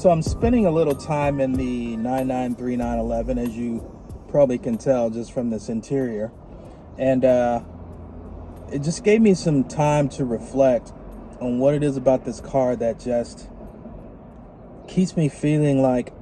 So I'm spending a little time in the 993911, as you probably can tell just from this interior. And it just gave me some time to reflect on what it is about this car that just keeps me feeling like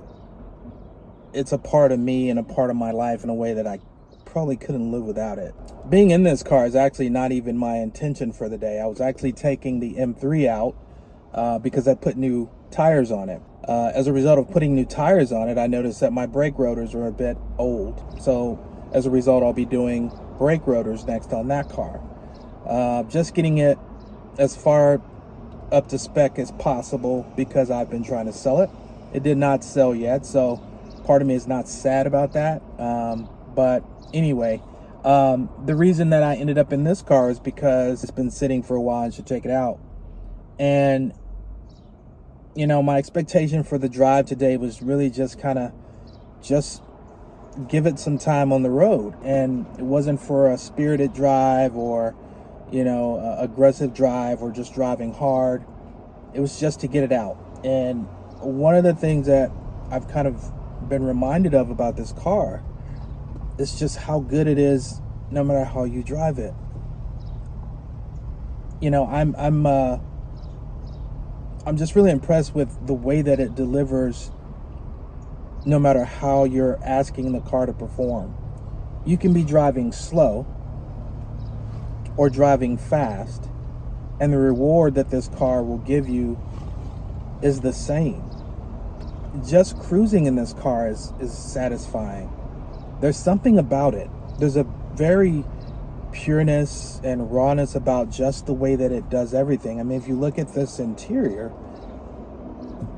it's a part of me and a part of my life in a way that I probably couldn't live without it. Being in this car is actually not even my intention for the day. I was actually taking the M3 out because I put new tires on it. As a result of putting new tires on it, I noticed that my brake rotors are a bit old. So as a result, I'll be doing brake rotors next on that car. Just getting it as far up to spec as possible because I've been trying to sell it. It did not sell yet, so part of me is not sad about that. But anyway, the reason that I ended up in this car is because it's been sitting for a while and should check it out. And you know, my expectation for the drive today was really just kind of just give it some time on the road. And it wasn't for a spirited drive or, you know, aggressive drive or just driving hard. It was just to get it out. And one of the things that I've kind of been reminded of about this car is just how good it is no matter how you drive it. You know, I'm just really impressed with the way that it delivers no matter how you're asking the car to perform. You can be driving slow or driving fast, and the reward that this car will give you is the same. Just cruising in this car is satisfying. There's something about it. There's a very pureness and rawness about just the way that it does everything. I mean, if you look at this interior,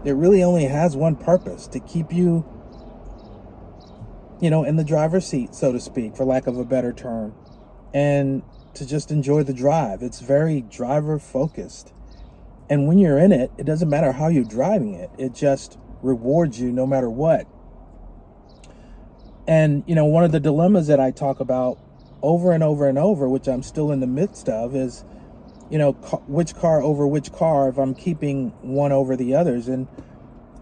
it really only has one purpose: to keep you, you know, in the driver's seat, so to speak, for lack of a better term, and to just enjoy the drive. It's very driver focused. And when you're in it, it doesn't matter how you're driving it. It just rewards you no matter what. And, you know, one of the dilemmas that I talk about over and over and over, which I'm still in the midst of, is, you know, which car over which car if I'm keeping one over the others. And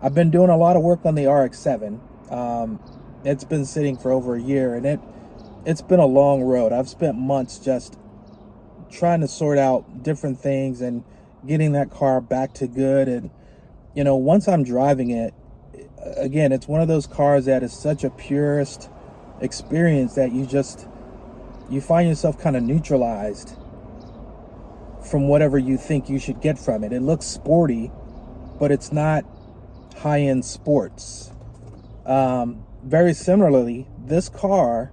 I've been doing a lot of work on the RX-7. It's been sitting for over a year, and it's been a long road. I've spent months just trying to sort out different things and getting that car back to good. And, you know, once I'm driving it, again, it's one of those cars that is such a purist experience that you find yourself kind of neutralized from whatever you think you should get from it. It looks sporty, but it's not high-end sports. Very similarly, this car,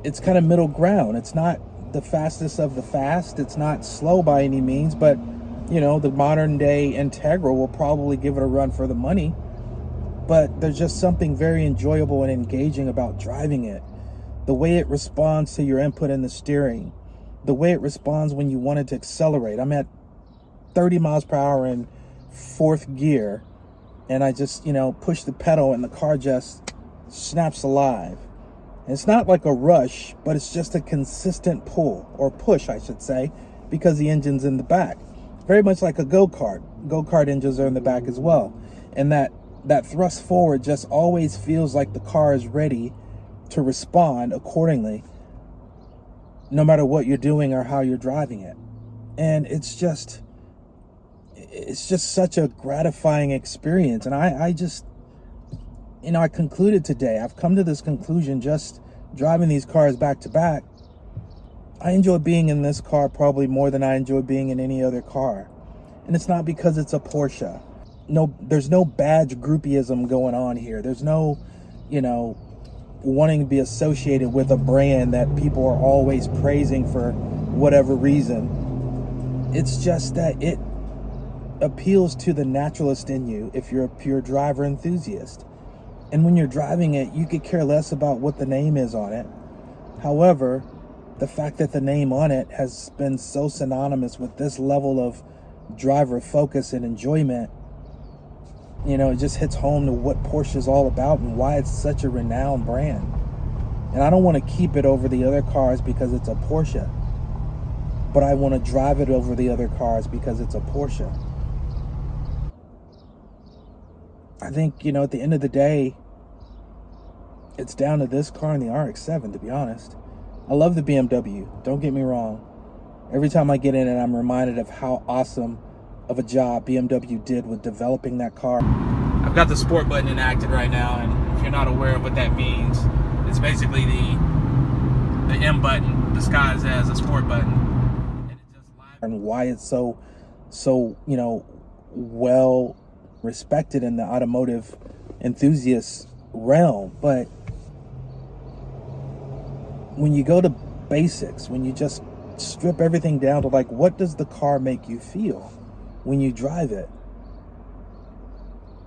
it's kind of middle ground. It's not the fastest of the fast. It's not slow by any means, but, you know, the modern day Integra will probably give it a run for the money. But there's just something very enjoyable and engaging about driving it. The way it responds to your input in the steering, the way it responds when you want it to accelerate. I'm at 30 miles per hour in fourth gear, and I just, you know, push the pedal and the car just snaps alive. And it's not like a rush, but it's just a consistent pull, or push, I should say, because the engine's in the back. Very much like a go-kart. Go-kart engines are in the back as well. And that thrust forward just always feels like the car is ready to respond accordingly, no matter what you're doing or how you're driving it. And it's just such a gratifying experience. And I just, you know, I concluded today, I've come to this conclusion just driving these cars back to back. I enjoy being in this car probably more than I enjoy being in any other car. And it's not because it's a Porsche. No, there's no badge groupieism going on here. There's no, you know, wanting to be associated with a brand that people are always praising for whatever reason. It's just that it appeals to the naturalist in you if you're a pure driver enthusiast. And when you're driving it, you could care less about what the name is on it. However, the fact that the name on it has been so synonymous with this level of driver focus and enjoyment, you know, it just hits home to what Porsche is all about and why it's such a renowned brand. And I don't want to keep it over the other cars because it's a Porsche, but I want to drive it over the other cars because it's a Porsche. I think, at the end of the day, it's down to this car and the RX-7, to be honest. I love the BMW, don't get me wrong. Every time I get in it, I'm reminded of how awesome of a job BMW did with developing that car. I've got the sport button enacted right now, and if you're not aware of what that means, it's basically the M button disguised as a sport button. And why it's so well respected in the automotive enthusiast realm. But when you go to basics, when you just strip everything down to like, what does the car make you feel when you drive it?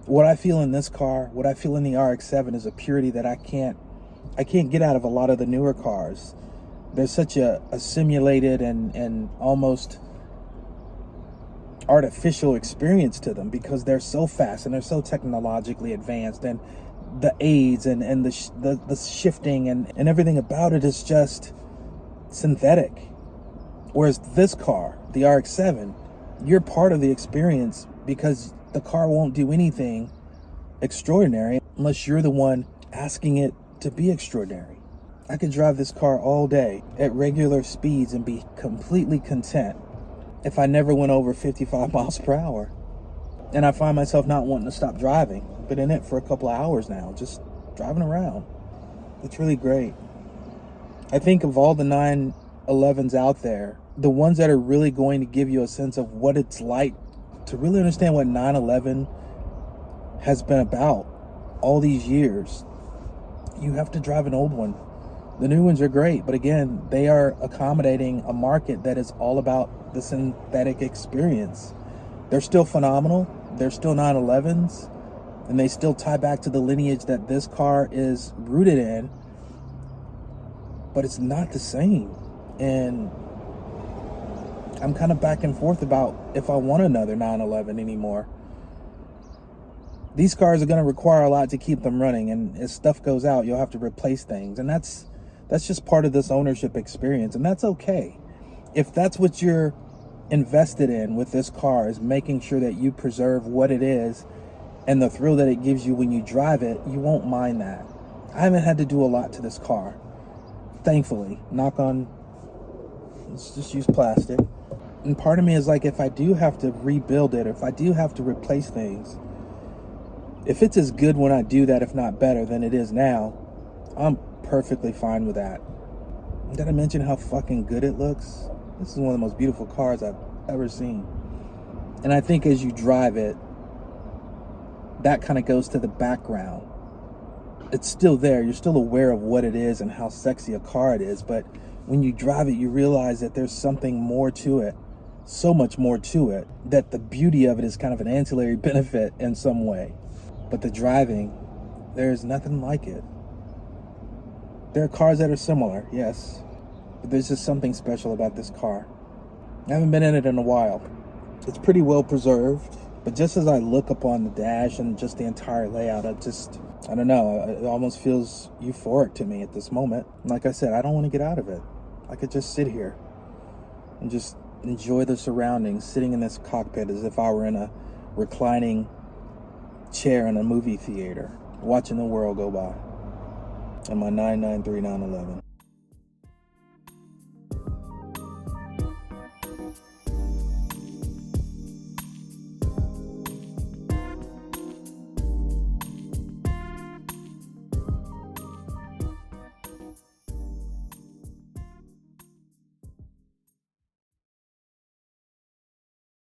What I feel in this car, what I feel in the RX-7 is a purity that I can't get out of a lot of the newer cars. There's such a simulated and almost artificial experience to them because they're so fast and they're so technologically advanced, and the aids and the shifting and everything about it is just synthetic. Whereas this car, the RX-7, you're part of the experience because the car won't do anything extraordinary unless you're the one asking it to be extraordinary. I could drive this car all day at regular speeds and be completely content if I never went over 55 miles per hour. And I find myself not wanting to stop driving. Been in it for a couple of hours now, just driving around. It's really great. I think of all the 911s out there, the ones that are really going to give you a sense of what it's like to really understand what 911 has been about all these years, you have to drive an old one. The new ones are great, but again, they are accommodating a market that is all about the synthetic experience. They're still phenomenal. They're still 911s, and they still tie back to the lineage that this car is rooted in, but it's not the same. And I'm kind of back and forth about if I want another 911 anymore. These cars are going to require a lot to keep them running, and as stuff goes out, you'll have to replace things, and that's just part of this ownership experience, and that's okay. If that's what you're invested in with this car, is making sure that you preserve what it is and the thrill that it gives you when you drive it, you won't mind that. I haven't had to do a lot to this car, thankfully. Knock on, let's just use plastic. And part of me is like, if I do have to rebuild it, if I do have to replace things, if it's as good when I do that, if not better than it is now, I'm perfectly fine with that. Did I mention how fucking good it looks? This is one of the most beautiful cars I've ever seen. And I think as you drive it, that kind of goes to the background. It's still there. You're still aware of what it is and how sexy a car it is. But when you drive it, you realize that there's something more to it. So much more to it, that the beauty of it is kind of an ancillary benefit in some way. But the driving, there's nothing like it. There are cars that are similar, yes, but there's just something special about this car. I haven't been in it in a while. It's pretty well preserved, but just as I look upon the dash and just the entire layout, I don't know, it almost feels euphoric to me at this moment. Like I said, I don't want to get out of it. I could just sit here and just enjoy the surroundings, sitting in this cockpit as if I were in a reclining chair in a movie theater, watching the world go by. And my 993 911.